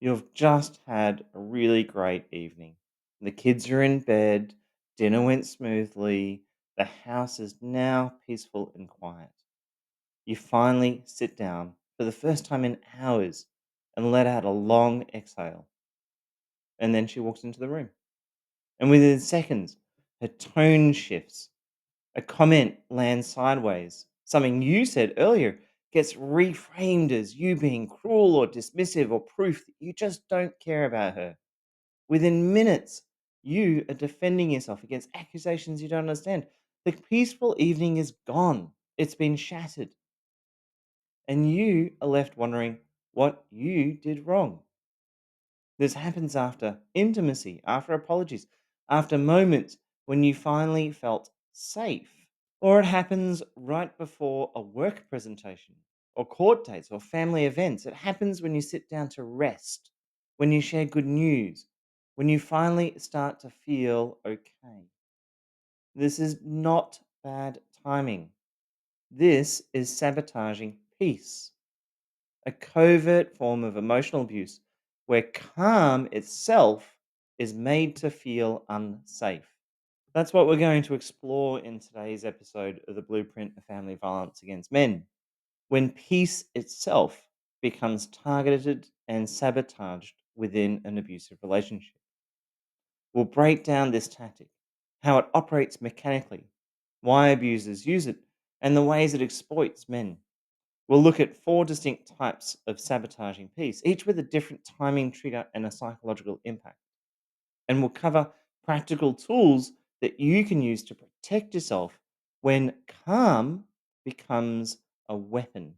You've just had a really great evening. The kids are in bed, dinner went smoothly, the house is now peaceful and quiet. You finally sit down for the first time in hours and let out a long exhale. And then she walks into the room. And within seconds, her tone shifts. A comment lands sideways. Something you said earlier gets reframed as you being cruel or dismissive or proof that you just don't care about her. Within minutes, you are defending yourself against accusations you don't understand. The peaceful evening is gone, it's been shattered, and you are left wondering what you did wrong. This happens after intimacy, after apologies, after moments when you finally felt safe. Or it happens right before a work presentation, or court dates, or family events. It happens when you sit down to rest, when you share good news, when you finally start to feel okay. This is not bad timing. This is sabotaging peace, a covert form of emotional abuse where calm itself is made to feel unsafe. That's what we're going to explore in today's episode of the Blueprint of Family Violence Against Men. When peace itself becomes targeted and sabotaged within an abusive relationship. We'll break down this tactic, how it operates mechanically, why abusers use it, and the ways it exploits men. We'll look at four distinct types of sabotaging peace, each with a different timing trigger and a psychological impact. And we'll cover practical tools that you can use to protect yourself when calm becomes a weapon.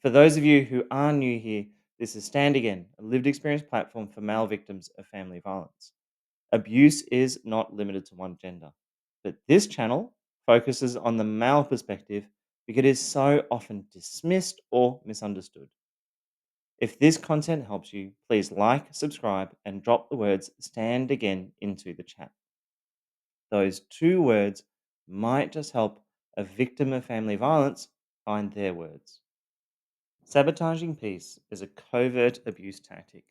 For those of you who are new here, this is Stand Again, a lived experience platform for male victims of family violence. Abuse is not limited to one gender, but this channel focuses on the male perspective because it is so often dismissed or misunderstood. If this content helps you, please like, subscribe, and drop the words Stand Again into the chat. Those two words might just help a victim of family violence find their words. Sabotaging peace is a covert abuse tactic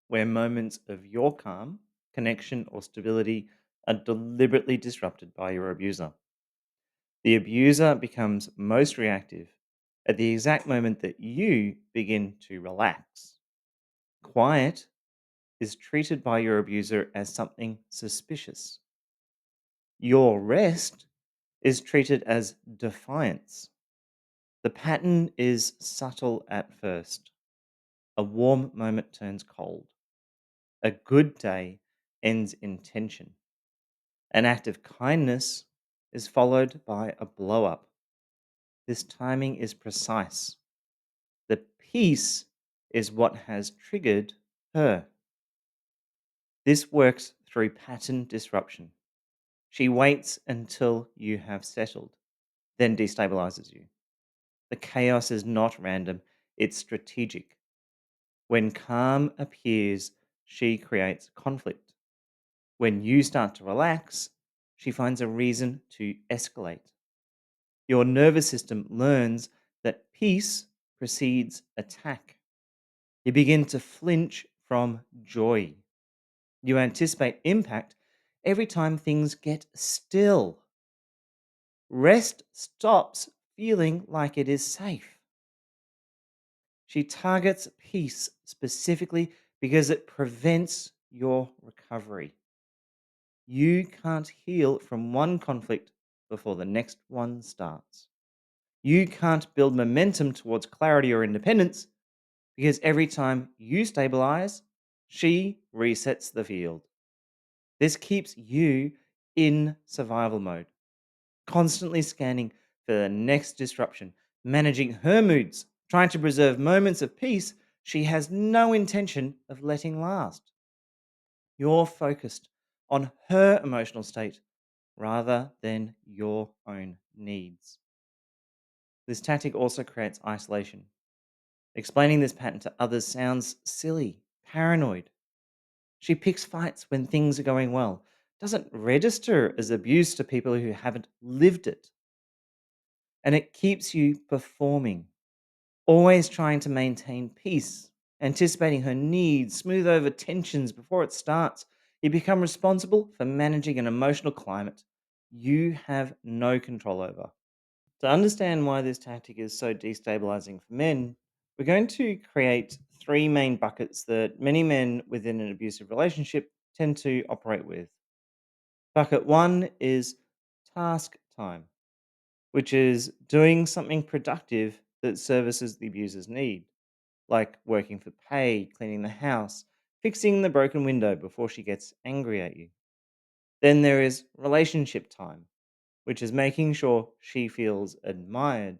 where moments of your calm, connection, or stability are deliberately disrupted by your abuser. The abuser becomes most reactive at the exact moment that you begin to relax. Quiet is treated by your abuser as something suspicious. Your rest is treated as defiance. The pattern is subtle at first. A warm moment turns cold. A good day ends in tension. An act of kindness is followed by a blow up. This timing is precise. The peace is what has triggered her. This works through pattern disruption. She waits until you have settled, then destabilizes you. The chaos is not random, it's strategic. When calm appears, she creates conflict. When you start to relax, she finds a reason to escalate. Your nervous system learns that peace precedes attack. You begin to flinch from joy. You anticipate impact every time things get still. Rest stops feeling like it is safe. She targets peace specifically because it prevents your recovery. You can't heal from one conflict before the next one starts. You can't build momentum towards clarity or independence because every time you stabilize, she resets the field. This keeps you in survival mode, constantly scanning for the next disruption, managing her moods, trying to preserve moments of peace she has no intention of letting last. You're focused on her emotional state rather than your own needs. This tactic also creates isolation. Explaining this pattern to others sounds silly, paranoid. She picks fights when things are going well, doesn't register as abuse to people who haven't lived it. And it keeps you performing, always trying to maintain peace anticipating her needs, smooth over tensions before it starts. You become responsible for managing an emotional climate you have no control over. To understand why this tactic is so destabilizing for men, we're going to create three main buckets that many men within an abusive relationship tend to operate with. Bucket one is task time, which is doing something productive that services the abuser's need, like working for pay, cleaning the house, fixing the broken window before she gets angry at you. Then there is relationship time, which is making sure she feels admired,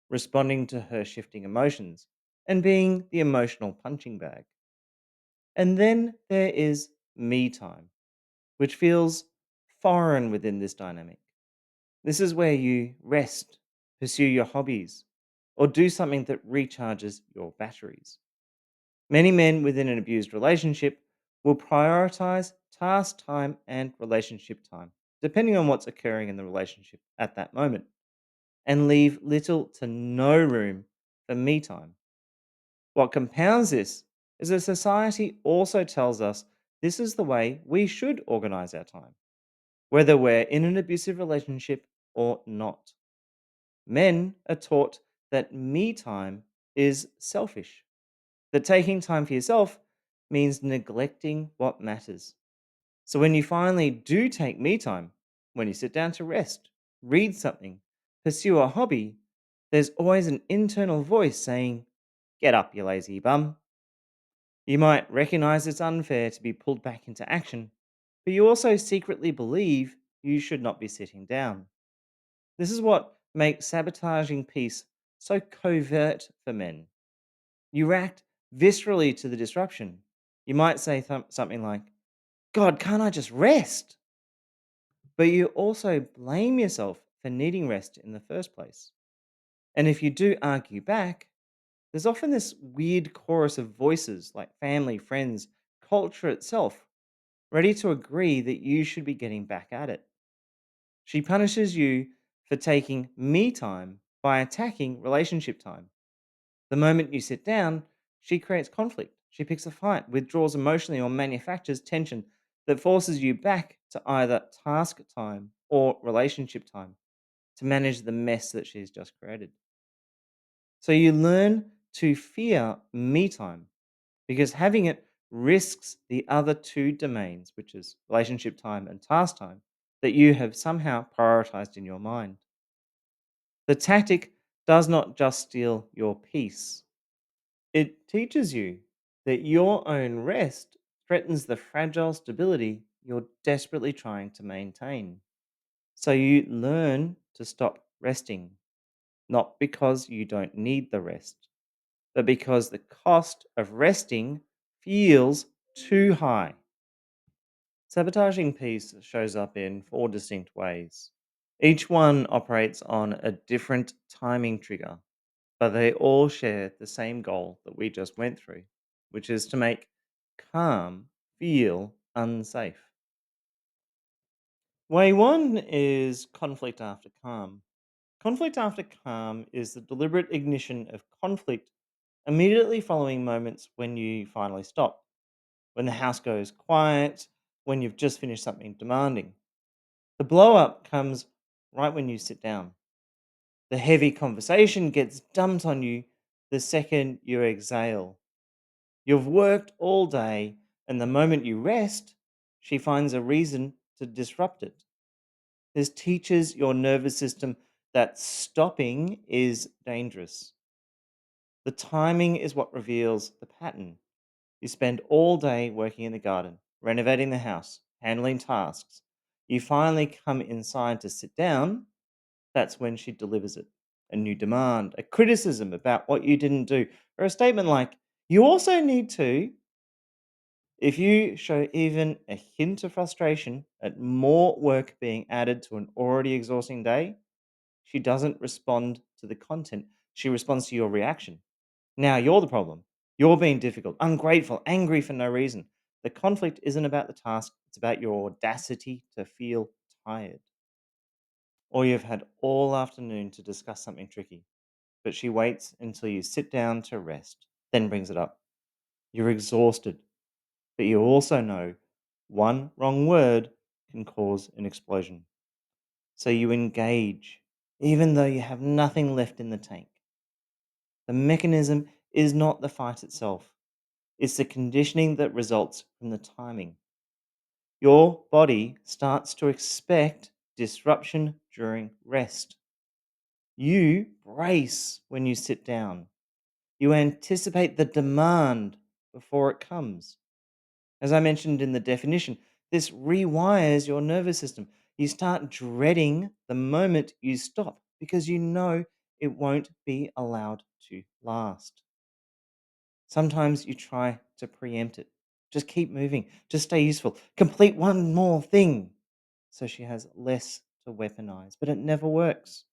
responding to her shifting emotions, and being the emotional punching bag. And then there is me time, which feels foreign within this dynamic. This is where you rest, pursue your hobbies, or do something that recharges your batteries. Many men within an abused relationship will prioritize task time and relationship time, depending on what's occurring in the relationship at that moment, and leave little to no room for me time. What compounds this is that society also tells us this is the way we should organize our time, whether we're in an abusive relationship or not. Men are taught that me time is selfish, that taking time for yourself means neglecting what matters. So when you finally do take me time, when you sit down to rest, read something, pursue a hobby, there's always an internal voice saying, "Get up, you lazy bum." You might recognize it's unfair to be pulled back into action, but you also secretly believe you should not be sitting down. This is what makes sabotaging peace so covert for men. You react viscerally to the disruption. You might say something like, "God, can't I just rest?" But you also blame yourself for needing rest in the first place. And if you do argue back, there's often this weird chorus of voices like family, friends, culture itself, ready to agree that you should be getting back at it. She punishes you for taking me time by attacking relationship time. The moment you sit down, she creates conflict. She picks a fight, withdraws emotionally, or manufactures tension that forces you back to either task time or relationship time to manage the mess that she's just created. So you learn to fear me time because having it risks the other two domains, which is relationship time and task time, that you have somehow prioritized in your mind. The tactic does not just steal your peace, it teaches you that your own rest threatens the fragile stability you're desperately trying to maintain. So you learn to stop resting, not because you don't need the rest, but because the cost of resting feels too high. Sabotaging peace shows up in four distinct ways. Each one operates on a different timing trigger, but they all share the same goal that we just went through, which is to make calm feel unsafe. Way one is conflict after calm. Conflict after calm is the deliberate ignition of conflict immediately following moments when you finally stop, when the house goes quiet, when you've just finished something demanding. The blow up comes right when you sit down. The heavy conversation gets dumped on you the second you exhale. You've worked all day, and the moment you rest, she finds a reason to disrupt it. This teaches your nervous system that stopping is dangerous. The timing is what reveals the pattern. You spend all day working in the garden, renovating the house, handling tasks. You finally come inside to sit down. That's when she delivers it. A new demand, a criticism about what you didn't do, or a statement like, "You also need to." If you show even a hint of frustration at more work being added to an already exhausting day, she doesn't respond to the content. She responds to your reaction. Now you're the problem. You're being difficult, ungrateful, angry for no reason. The conflict isn't about the task, it's about your audacity to feel tired. Or you've had all afternoon to discuss something tricky, but she waits until you sit down to rest, then brings it up. You're exhausted, but you also know one wrong word can cause an explosion. So you engage, even though you have nothing left in the tank. The mechanism is not the fight itself, it's the conditioning that results from the timing. Your body starts to expect disruption during rest. You brace when you sit down. You anticipate the demand before it comes. As I mentioned in the definition, this rewires your nervous system. You start dreading the moment you stop because you know it won't be allowed to last. Sometimes you try to preempt it. Just keep moving. Just stay useful. Complete one more thing so she has less to weaponize. But it never works.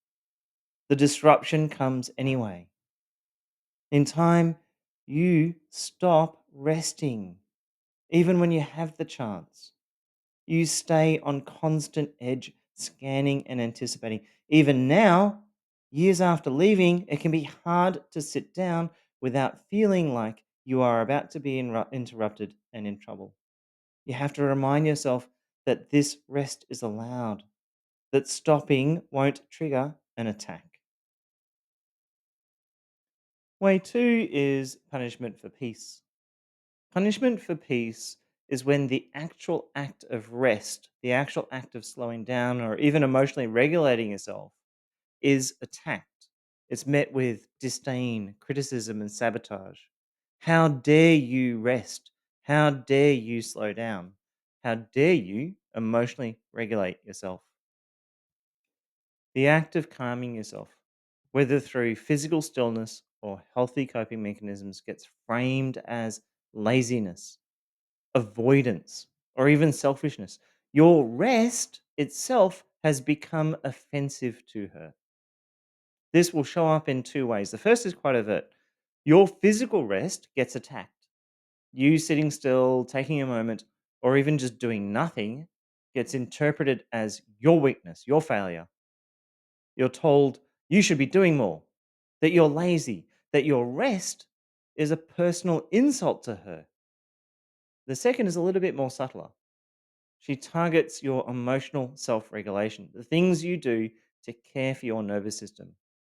The disruption comes anyway. In time, you stop resting, even when you have the chance. You stay on constant edge, scanning and anticipating. Even now, years after leaving, it can be hard to sit down without feeling like you are about to be interrupted and in trouble. You have to remind yourself that this rest is allowed, that stopping won't trigger an attack. Way two is punishment for peace. Punishment for peace is when the actual act of rest, the actual act of slowing down or even emotionally regulating yourself is attacked. It's met with disdain, criticism, and sabotage. How dare you rest? How dare you slow down? How dare you emotionally regulate yourself? The act of calming yourself, whether through physical stillness or healthy coping mechanisms, gets framed as laziness, avoidance, or even selfishness. Your rest itself has become offensive to her. This will show up in two ways. The first is quite overt. Your physical rest gets attacked. You sitting still, taking a moment, or even just doing nothing gets interpreted as your weakness, your failure. You're told you should be doing more, that you're lazy, that your rest is a personal insult to her. The second is a little bit more subtler. She targets your emotional self regulation, the things you do to care for your nervous system.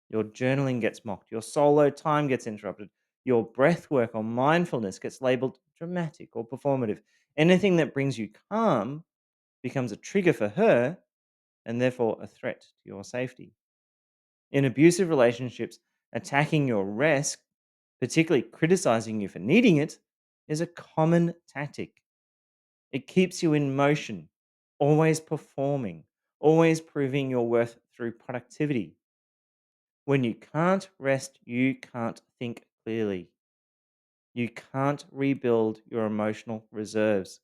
Your journaling gets mocked, your solo time gets interrupted, your breath work or mindfulness gets labeled dramatic or performative. Anything that brings you calm becomes a trigger for her and therefore a threat to your safety. In abusive relationships, attacking your rest, particularly criticizing you for needing it, is a common tactic. It keeps you in motion, always performing, always proving your worth through productivity. When you can't rest, you can't think clearly. You can't rebuild your emotional reserves.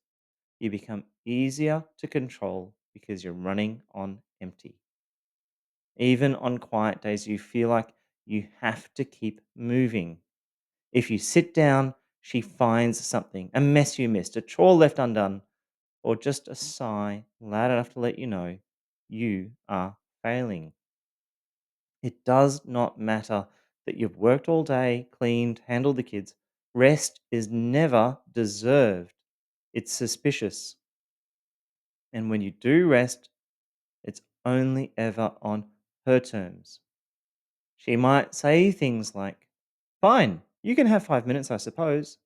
You become easier to control because you're running on empty. Even on quiet days, you feel like you have to keep moving. If you sit down, she finds something, a mess you missed, a chore left undone, or just a sigh loud enough to let you know you are failing. It does not matter that you've worked all day, cleaned, handled the kids. Rest is never deserved. It's suspicious. And when you do rest, it's only ever on her terms. She might say things like, "Fine, you can have 5 minutes, I suppose."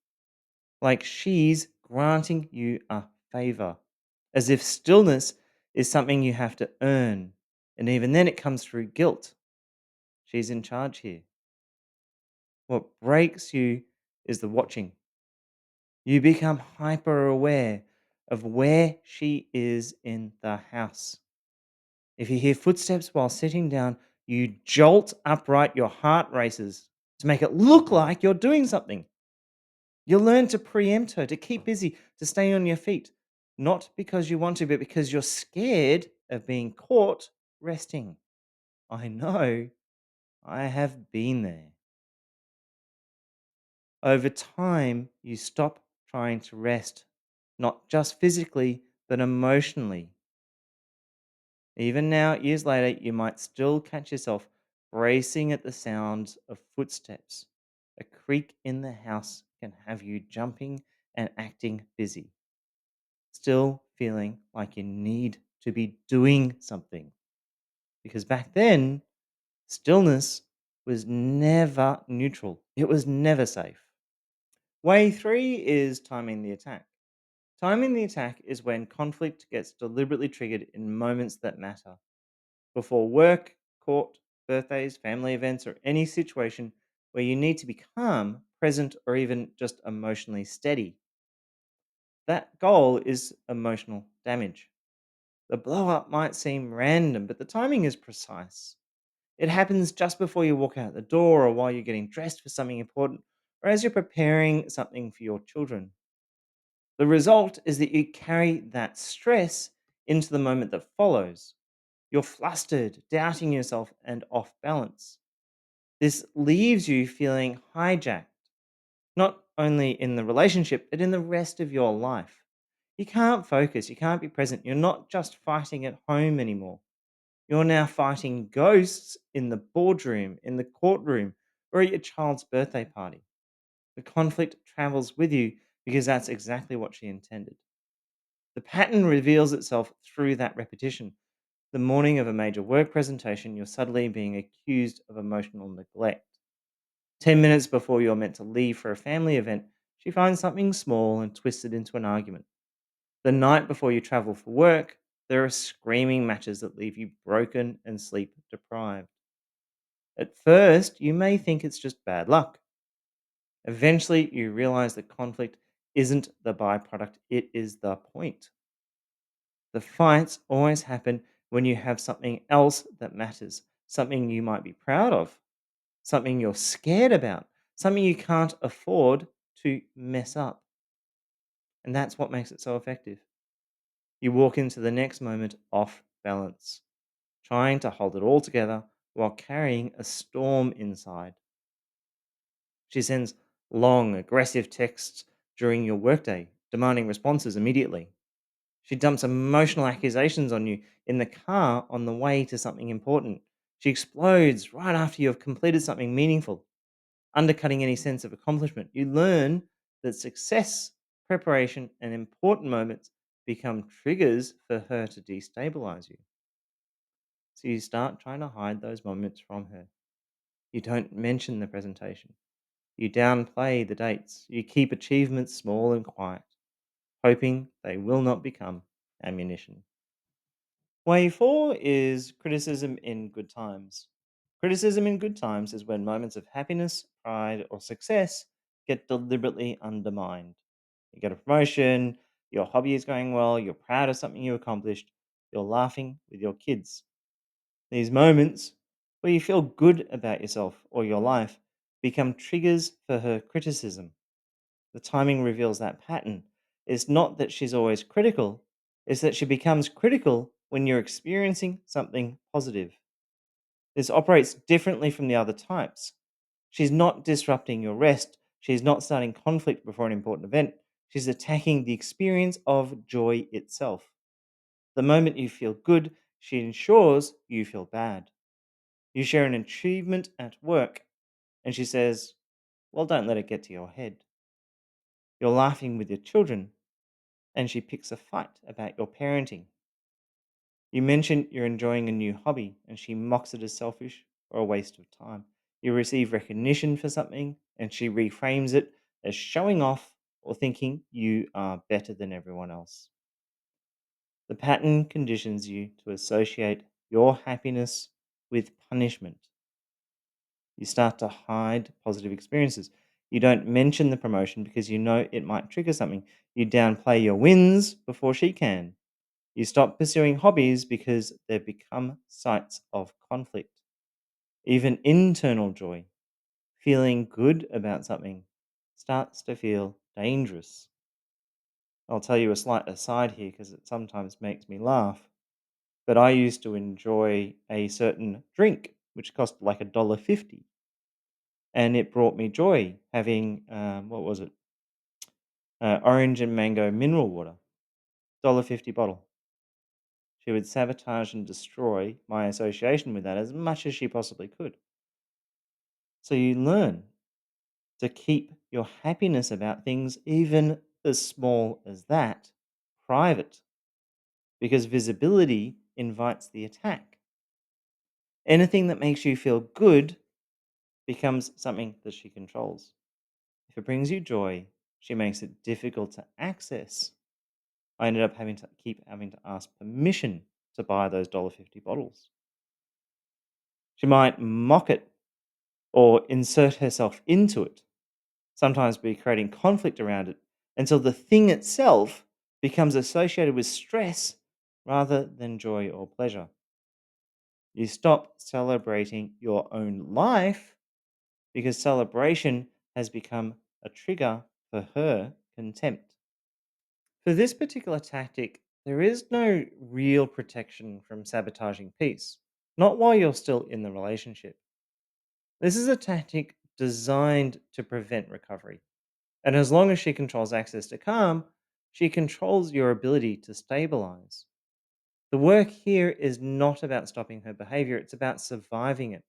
Like she's granting you a favor, as if stillness is something you have to earn. And even then, it comes through guilt. She's in charge here. What breaks you is the watching. You become hyper aware of where she is in the house. If you hear footsteps while sitting down, you jolt upright, your heart races to make it look like you're doing something. You learn to preempt her, to keep busy, to stay on your feet, not because you want to, but because you're scared of being caught resting. I know, I have been there. Over time, you stop trying to rest, not just physically, but emotionally. Even now, years later, you might still catch yourself bracing at the sounds of footsteps, a creak in the house can have you jumping and acting busy, still feeling like you need to be doing something. Because back then, stillness was never neutral, it was never safe. Way three is timing the attack. Timing the attack is when conflict gets deliberately triggered in moments that matter. Before work, court, birthdays, family events, or any situation where you need to be calm, present, or even just emotionally steady. That goal is emotional damage. The blow up might seem random, but the timing is precise. It happens just before you walk out the door, or while you're getting dressed for something important, or as you're preparing something for your children. The result is that you carry that stress into the moment that follows. You're flustered, doubting yourself, and off balance. This leaves you feeling hijacked, not only in the relationship, but in the rest of your life. You can't focus, you can't be present. You're not just fighting at home anymore. You're now fighting ghosts in the boardroom, in the courtroom, or at your child's birthday party. The conflict travels with you because that's exactly what she intended. The pattern reveals itself through that repetition. The morning of a major work presentation, you're suddenly being accused of emotional neglect. 10 minutes before you're meant to leave for a family event, she finds something small and twists it into an argument. The night before you travel for work, there are screaming matches that leave you broken and sleep deprived. At first, you may think it's just bad luck. Eventually, you realize that conflict isn't the byproduct, it is the point. The fights always happen when you have something else that matters, something you might be proud of, something you're scared about, something you can't afford to mess up. And that's what makes it so effective. You walk into the next moment off balance, trying to hold it all together while carrying a storm inside. She sends long, aggressive texts during your workday, demanding responses immediately. She dumps emotional accusations on you in the car on the way to something important. She explodes right after you have completed something meaningful, undercutting any sense of accomplishment. You learn that success, preparation, and important moments become triggers for her to destabilize you. So you start trying to hide those moments from her. You don't mention the presentation. You downplay the dates. You keep achievements small and quiet, hoping they will not become ammunition. Way four is criticism in good times. Criticism in good times is when moments of happiness, pride, or success get deliberately undermined. You get a promotion, your hobby is going well, you're proud of something you accomplished, you're laughing with your kids. These moments where you feel good about yourself or your life become triggers for her criticism. The timing reveals that pattern. It's not that she's always critical, it's that she becomes critical when you're experiencing something positive. This operates differently from the other types. She's not disrupting your rest, she's not starting conflict before an important event, she's attacking the experience of joy itself. The moment you feel good, she ensures you feel bad. You share an achievement at work, and she says, well, don't let it get to your head. You're laughing with your children, and she picks a fight about your parenting. You mention you're enjoying a new hobby, and she mocks it as selfish or a waste of time. You receive recognition for something, and she reframes it as showing off or thinking you are better than everyone else. The pattern conditions you to associate your happiness with punishment. You start to hide positive experiences. You don't mention the promotion because you know it might trigger something. You downplay your wins before she can. You stop pursuing hobbies because they've become sites of conflict. Even internal joy, feeling good about something, starts to feel dangerous. I'll tell you a slight aside here because it sometimes makes me laugh. But I used to enjoy a certain drink which cost like $1.50, and it brought me joy having what was it? Orange and mango mineral water, $1.50 bottle. She would sabotage and destroy my association with that as much as she possibly could. So you learn to keep your happiness about things, even as small as that, private, because visibility invites the attack. Anything that makes you feel good becomes something that she controls. If it brings you joy, she makes it difficult to access. I ended up having to ask permission to buy those $1.50 bottles. She might mock it or insert herself into it, sometimes be creating conflict around it until the thing itself becomes associated with stress rather than joy or pleasure. You stop celebrating your own life because celebration has become a trigger for her contempt. For this particular tactic, there is no real protection from sabotaging peace, not while you're still in the relationship. This is a tactic designed to prevent recovery. And as long as she controls access to calm, she controls your ability to stabilize. The work here is not about stopping her behavior, it's about surviving it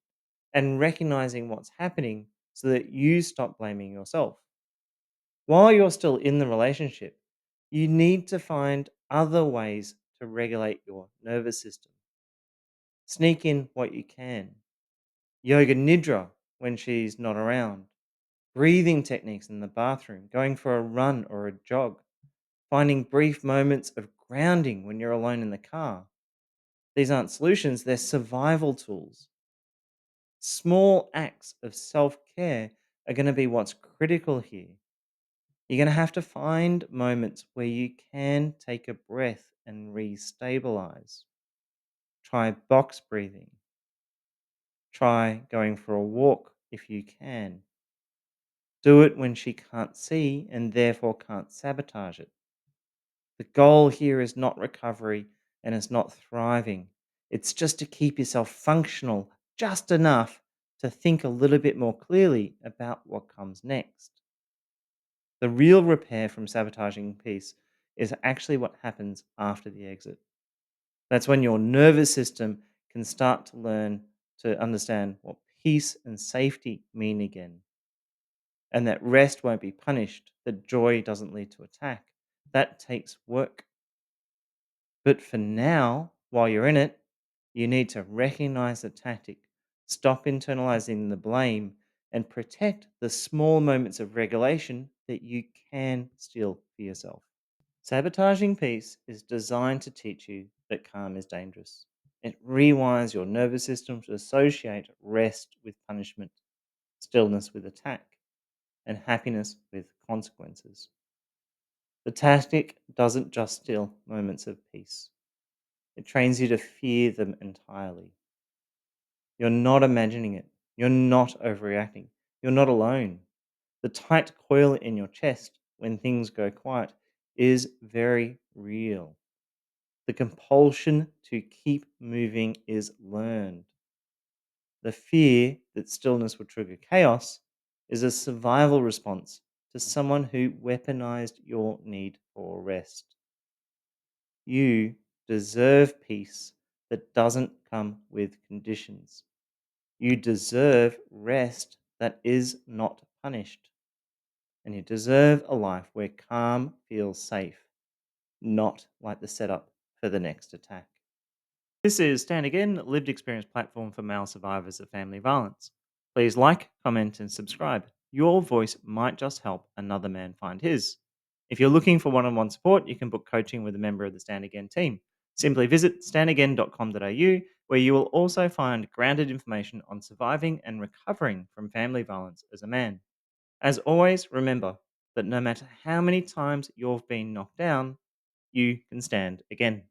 and recognizing what's happening so that you stop blaming yourself. While you're still in the relationship, you need to find other ways to regulate your nervous system. Sneak in what you can. Yoga nidra when she's not around. Breathing techniques in the bathroom. Going for a run or a jog. Finding brief moments of grounding when you're alone in the car. These aren't solutions, they're survival tools. Small acts of self care are going to be what's critical here. You're going to have to find moments where you can take a breath and re-stabilize. Try box breathing. Try going for a walk if you can. Do it when she can't see and therefore can't sabotage it. The goal here is not recovery and it's not thriving. It's just to keep yourself functional just enough to think a little bit more clearly about what comes next. The real repair from sabotaging peace is actually what happens after the exit. That's when your nervous system can start to learn to understand what peace and safety mean again, and that rest won't be punished, that joy doesn't lead to attack. That takes work. But for now, while you're in it, you need to recognize the tactic, stop internalizing the blame, and protect the small moments of regulation that you can steal for yourself. Sabotaging peace is designed to teach you that calm is dangerous. It rewires your nervous system to associate rest with punishment, stillness with attack, and happiness with consequences. The tactic doesn't just steal moments of peace, it trains you to fear them entirely. You're not imagining it, you're not overreacting, you're not alone. The tight coil in your chest when things go quiet is very real. The compulsion to keep moving is learned. The fear that stillness would trigger chaos is a survival response to someone who weaponized your need for rest. You deserve peace that doesn't come with conditions. You deserve rest that is not punished. And you deserve a life where calm feels safe, not like the setup for the next attack. This is Stand Again, lived experience platform for male survivors of family violence. Please like, comment, and subscribe. Your voice might just help another man find his. If you're looking for one on one support, you can book coaching with a member of the Stand Again team. Simply visit standagain.com.au, where you will also find grounded information on surviving and recovering from family violence as a man. As always, remember that no matter how many times you've been knocked down, you can stand again.